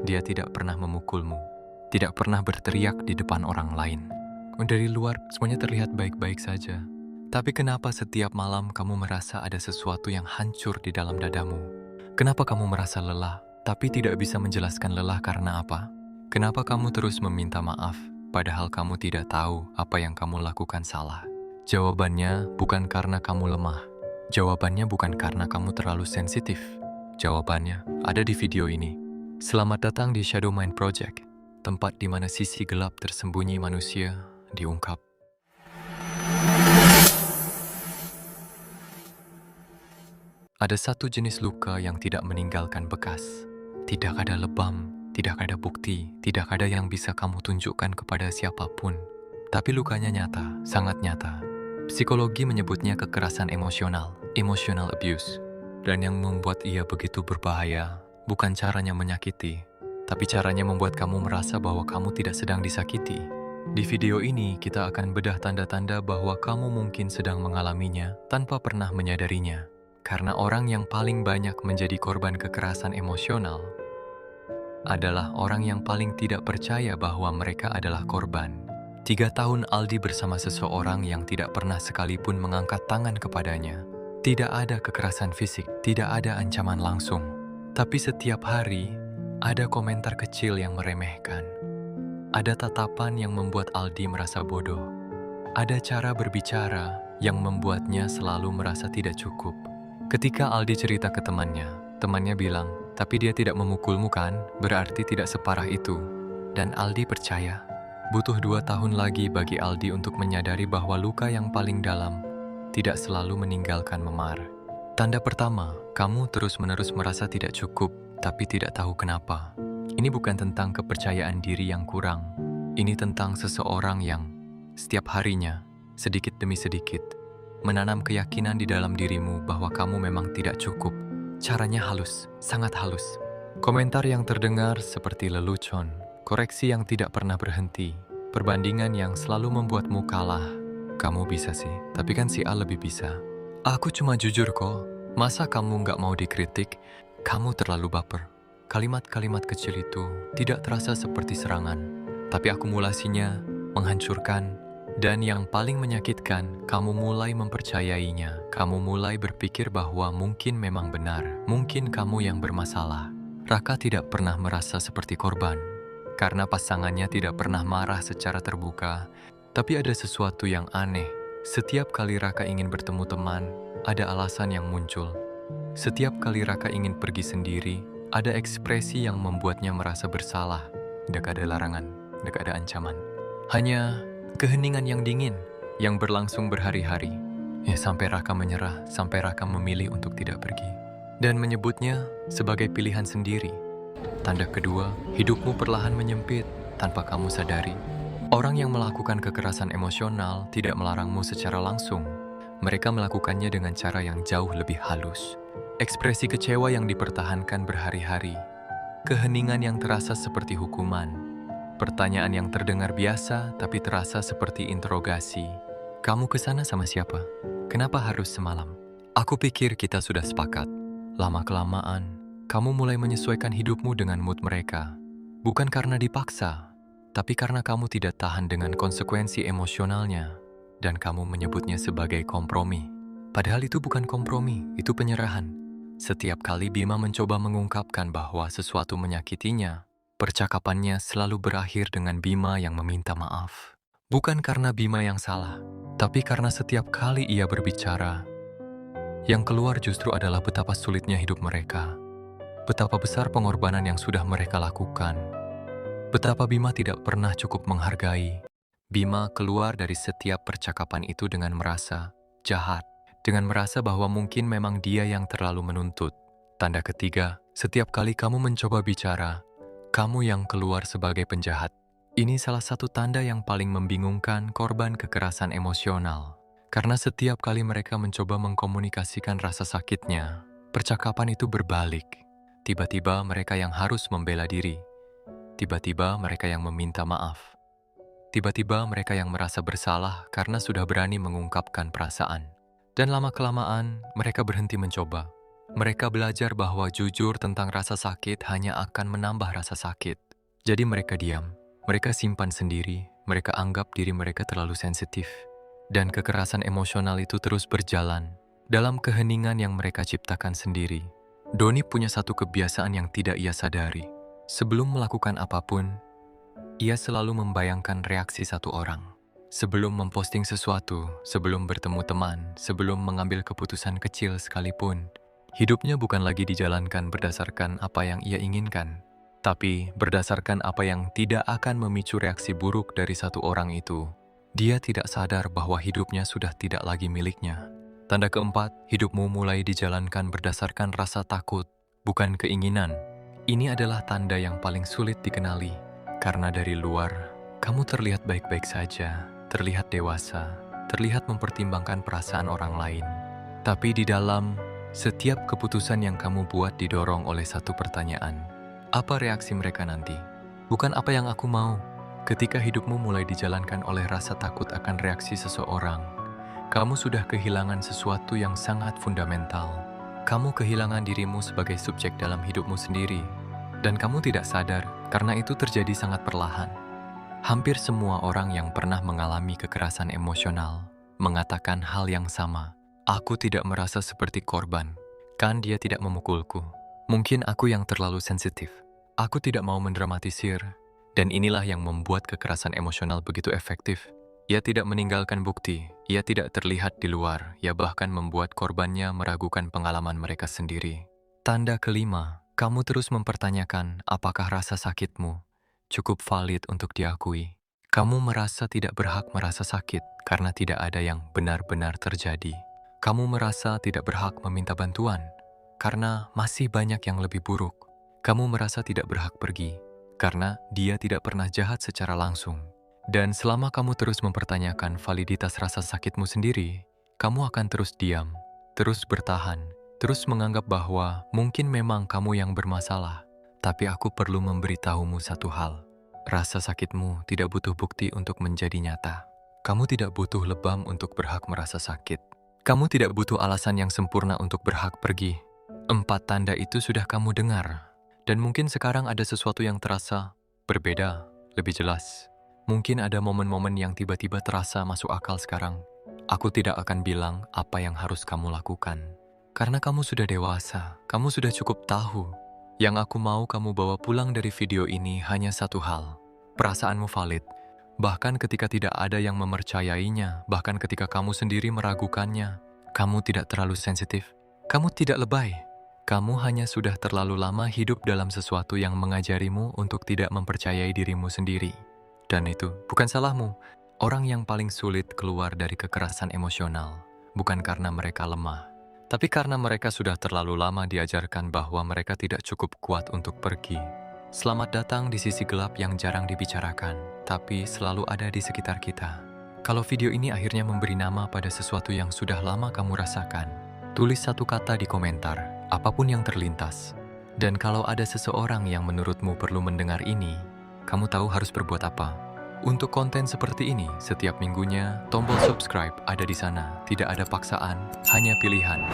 Dia tidak pernah memukulmu, tidak pernah berteriak di depan orang lain. Dari luar, semuanya terlihat baik-baik saja. Tapi kenapa setiap malam kamu merasa ada sesuatu yang hancur di dalam dadamu? Kenapa kamu merasa lelah, tapi tidak bisa menjelaskan lelah karena apa? Kenapa kamu terus meminta maaf, padahal kamu tidak tahu apa yang kamu lakukan salah? Jawabannya bukan karena kamu lemah. Jawabannya bukan karena kamu terlalu sensitif. Jawabannya ada di video ini. Selamat datang di Shadow Mind Project, tempat di mana sisi gelap tersembunyi manusia diungkap. Ada satu jenis luka yang tidak meninggalkan bekas. Tidak ada lebam, tidak ada bukti, tidak ada yang bisa kamu tunjukkan kepada siapapun. Tapi lukanya nyata, sangat nyata. Psikologi menyebutnya kekerasan emosional, emotional abuse. Dan yang membuat ia begitu berbahaya, bukan caranya menyakiti, tapi caranya membuat kamu merasa bahwa kamu tidak sedang disakiti. Di video ini, kita akan bedah tanda-tanda bahwa kamu mungkin sedang mengalaminya tanpa pernah menyadarinya. Karena orang yang paling banyak menjadi korban kekerasan emosional adalah orang yang paling tidak percaya bahwa mereka adalah korban. 3 tahun Aldi bersama seseorang yang tidak pernah sekalipun mengangkat tangan kepadanya. Tidak ada kekerasan fisik, tidak ada ancaman langsung. Tapi setiap hari, ada komentar kecil yang meremehkan. Ada tatapan yang membuat Aldi merasa bodoh. Ada cara berbicara yang membuatnya selalu merasa tidak cukup. Ketika Aldi cerita ke temannya bilang, "Tapi dia tidak memukulmu kan? Berarti tidak separah itu." Dan Aldi percaya. Butuh 2 tahun lagi bagi Aldi untuk menyadari bahwa luka yang paling dalam tidak selalu meninggalkan memar. Tanda pertama, kamu terus-menerus merasa tidak cukup, tapi tidak tahu kenapa. Ini bukan tentang kepercayaan diri yang kurang. Ini tentang seseorang yang setiap harinya, sedikit demi sedikit, menanam keyakinan di dalam dirimu bahwa kamu memang tidak cukup. Caranya halus, sangat halus. Komentar yang terdengar seperti lelucon, koreksi yang tidak pernah berhenti, perbandingan yang selalu membuatmu kalah. Kamu bisa sih, tapi kan si A lebih bisa. Aku cuma jujur kok, masa kamu nggak mau dikritik? Kamu terlalu baper. Kalimat-kalimat kecil itu tidak terasa seperti serangan, tapi akumulasinya menghancurkan. Dan yang paling menyakitkan, kamu mulai mempercayainya. Kamu mulai berpikir bahwa mungkin memang benar, mungkin kamu yang bermasalah. Raka tidak pernah merasa seperti korban, karena pasangannya tidak pernah marah secara terbuka. Tapi ada sesuatu yang aneh. Setiap kali Raka ingin bertemu teman, ada alasan yang muncul. Setiap kali Raka ingin pergi sendiri, ada ekspresi yang membuatnya merasa bersalah. Tidak ada larangan, tidak ada ancaman. Hanya keheningan yang dingin, yang berlangsung berhari-hari. Ya, sampai Raka menyerah, sampai Raka memilih untuk tidak pergi. Dan menyebutnya sebagai pilihan sendiri. Tanda kedua, hidupmu perlahan menyempit tanpa kamu sadari. Orang yang melakukan kekerasan emosional tidak melarangmu secara langsung. Mereka melakukannya dengan cara yang jauh lebih halus. Ekspresi kecewa yang dipertahankan berhari-hari. Keheningan yang terasa seperti hukuman. Pertanyaan yang terdengar biasa tapi terasa seperti interogasi. Kamu kesana sama siapa? Kenapa harus semalam? Aku pikir kita sudah sepakat. Lama-kelamaan, kamu mulai menyesuaikan hidupmu dengan mood mereka. Bukan karena dipaksa, tapi karena kamu tidak tahan dengan konsekuensi emosionalnya, dan kamu menyebutnya sebagai kompromi. Padahal itu bukan kompromi, itu penyerahan. Setiap kali Bima mencoba mengungkapkan bahwa sesuatu menyakitinya, percakapannya selalu berakhir dengan Bima yang meminta maaf. Bukan karena Bima yang salah, tapi karena setiap kali ia berbicara, yang keluar justru adalah betapa sulitnya hidup mereka. Betapa besar pengorbanan yang sudah mereka lakukan. Betapa Bima tidak pernah cukup menghargai. Bima keluar dari setiap percakapan itu dengan merasa jahat, dengan merasa bahwa mungkin memang dia yang terlalu menuntut. Tanda ketiga, setiap kali kamu mencoba bicara, kamu yang keluar sebagai penjahat. Ini salah satu tanda yang paling membingungkan korban kekerasan emosional. Karena setiap kali mereka mencoba mengkomunikasikan rasa sakitnya, percakapan itu berbalik. Tiba-tiba mereka yang harus membela diri. Tiba-tiba mereka yang meminta maaf. Tiba-tiba mereka yang merasa bersalah karena sudah berani mengungkapkan perasaan. Dan lama-kelamaan mereka berhenti mencoba. Mereka belajar bahwa jujur tentang rasa sakit hanya akan menambah rasa sakit. Jadi mereka diam, mereka simpan sendiri, mereka anggap diri mereka terlalu sensitif. Dan kekerasan emosional itu terus berjalan dalam keheningan yang mereka ciptakan sendiri. Doni punya satu kebiasaan yang tidak ia sadari. Sebelum melakukan apapun, ia selalu membayangkan reaksi satu orang. Sebelum memposting sesuatu, sebelum bertemu teman, sebelum mengambil keputusan kecil sekalipun, hidupnya bukan lagi dijalankan berdasarkan apa yang ia inginkan, tapi berdasarkan apa yang tidak akan memicu reaksi buruk dari satu orang itu. Dia tidak sadar bahwa hidupnya sudah tidak lagi miliknya. Tanda keempat, hidupmu mulai dijalankan berdasarkan rasa takut, bukan keinginan. Ini adalah tanda yang paling sulit dikenali, karena dari luar, kamu terlihat baik-baik saja, terlihat dewasa, terlihat mempertimbangkan perasaan orang lain. Tapi di dalam, setiap keputusan yang kamu buat didorong oleh satu pertanyaan. Apa reaksi mereka nanti? Bukan apa yang aku mau. Ketika hidupmu mulai dijalankan oleh rasa takut akan reaksi seseorang, kamu sudah kehilangan sesuatu yang sangat fundamental. Kamu kehilangan dirimu sebagai subjek dalam hidupmu sendiri. Dan kamu tidak sadar karena itu terjadi sangat perlahan. Hampir semua orang yang pernah mengalami kekerasan emosional mengatakan hal yang sama. Aku tidak merasa seperti korban. Kan dia tidak memukulku. Mungkin aku yang terlalu sensitif. Aku tidak mau mendramatisir. Dan inilah yang membuat kekerasan emosional begitu efektif. Ia tidak meninggalkan bukti. Ia tidak terlihat di luar. Ia bahkan membuat korbannya meragukan pengalaman mereka sendiri. Tanda kelima, kamu terus mempertanyakan apakah rasa sakitmu cukup valid untuk diakui. Kamu merasa tidak berhak merasa sakit karena tidak ada yang benar-benar terjadi. Kamu merasa tidak berhak meminta bantuan karena masih banyak yang lebih buruk. Kamu merasa tidak berhak pergi karena dia tidak pernah jahat secara langsung. Dan selama kamu terus mempertanyakan validitas rasa sakitmu sendiri, kamu akan terus diam, terus bertahan, terus menganggap bahwa mungkin memang kamu yang bermasalah. Tapi aku perlu memberitahumu satu hal. Rasa sakitmu tidak butuh bukti untuk menjadi nyata. Kamu tidak butuh lebam untuk berhak merasa sakit. Kamu tidak butuh alasan yang sempurna untuk berhak pergi. 4 tanda itu sudah kamu dengar. Dan mungkin sekarang ada sesuatu yang terasa berbeda, lebih jelas. Mungkin ada momen-momen yang tiba-tiba terasa masuk akal sekarang. Aku tidak akan bilang apa yang harus kamu lakukan. Karena kamu sudah dewasa, kamu sudah cukup tahu. Yang aku mau kamu bawa pulang dari video ini hanya satu hal. Perasaanmu valid. Bahkan ketika tidak ada yang mempercayainya, bahkan ketika kamu sendiri meragukannya, kamu tidak terlalu sensitif. Kamu tidak lebay. Kamu hanya sudah terlalu lama hidup dalam sesuatu yang mengajarimu untuk tidak mempercayai dirimu sendiri. Dan itu bukan salahmu. Orang yang paling sulit keluar dari kekerasan emosional bukan karena mereka lemah, tapi karena mereka sudah terlalu lama diajarkan bahwa mereka tidak cukup kuat untuk pergi. Selamat datang di sisi gelap yang jarang dibicarakan, tapi selalu ada di sekitar kita. Kalau video ini akhirnya memberi nama pada sesuatu yang sudah lama kamu rasakan, tulis satu kata di komentar, apapun yang terlintas. Dan kalau ada seseorang yang menurutmu perlu mendengar ini, kamu tahu harus berbuat apa. Untuk konten seperti ini, setiap minggunya, tombol subscribe ada di sana. Tidak ada paksaan, hanya pilihan.